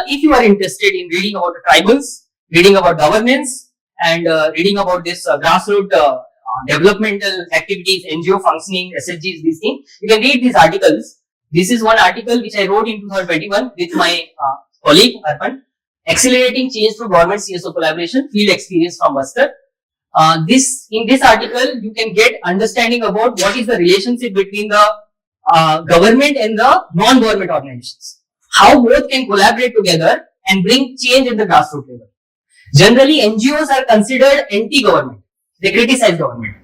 if you are interested in reading about the tribals, reading about governance, and reading about this grassroots developmental activities, NGO functioning, SSGs, these things, you can read these articles. This is one article which I wrote in 2021 with my colleague Arpan, Accelerating Change Through Government CSO Collaboration, Field Experience from Bastar. In this article, you can get understanding about what is the relationship between the government and the non-government organizations. How both can collaborate together and bring change at the grassroots level. Generally, NGOs are considered anti-government. They criticize government.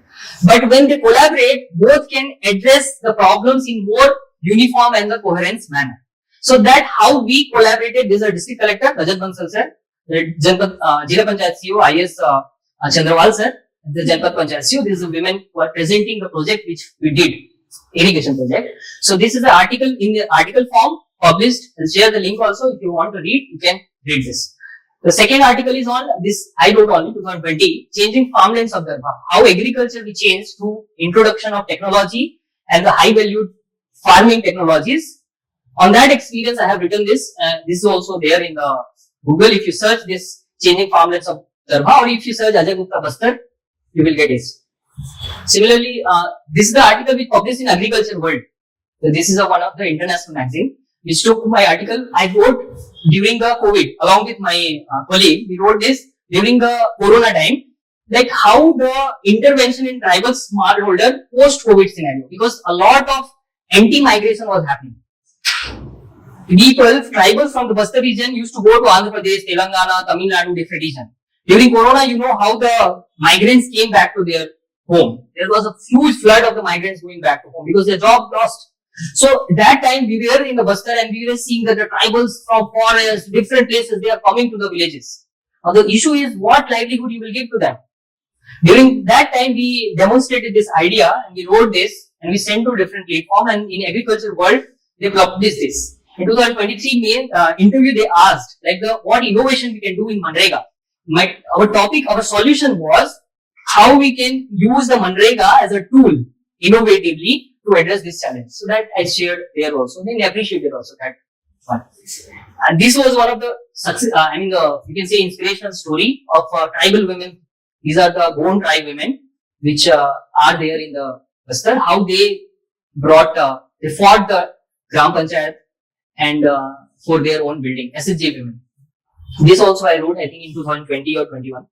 But when they collaborate, both can address the problems in more uniform and the coherent manner. So that how we collaborated, this is a district collector, Rajat Bansal sir, the Jila Panchayat CEO, IS Chandrawal sir, the Janpat Panchayat CEO, this is the women who are presenting the project which we did, irrigation project. So this is the article in the article form, published. I'll share the link also. If you want to read, you can read this. The second article is on this, I wrote only 2020, Changing Farmlands of Darbha. How agriculture will change through introduction of technology and the high valued farming technologies. On that experience, I have written this. This is also there in the Google. If you search this Changing Farmlands of Darbha, or if you search Ajay Gupta Bastar, you will get it. Similarly, this is the article which published in Agriculture World. So this is one of the international magazine which took my article. I wrote during the COVID along with my colleague. We wrote this during the Corona time, like how the intervention in tribal smallholder post-COVID scenario, because a lot of anti-migration was happening. People, tribals from the Bastar region used to go to Andhra Pradesh, Telangana, Tamil Nadu, different region. During Corona, you know how the migrants came back to their home. There was a huge flood of the migrants going back to home because their job lost. So that time we were in the Bastar and we were seeing that the tribals from forests, different places, they are coming to the villages. Now the issue is what livelihood you will give to them. During that time we demonstrated this idea and we wrote this and we sent to different platform, and in Agriculture World they published this. In 2023 main interview they asked like what innovation we can do in Manrega. Our solution was how we can use the Manrega as a tool innovatively to address this challenge. So that I shared there also. Then they appreciated also that one. And this was one of the success, you can say inspirational story of tribal women. These are the Gond tribe women which are there in the Bastar. How they brought, they fought the Gram Panchayat and for their own building, SSG women. This also I wrote, I think in 2020 or 21.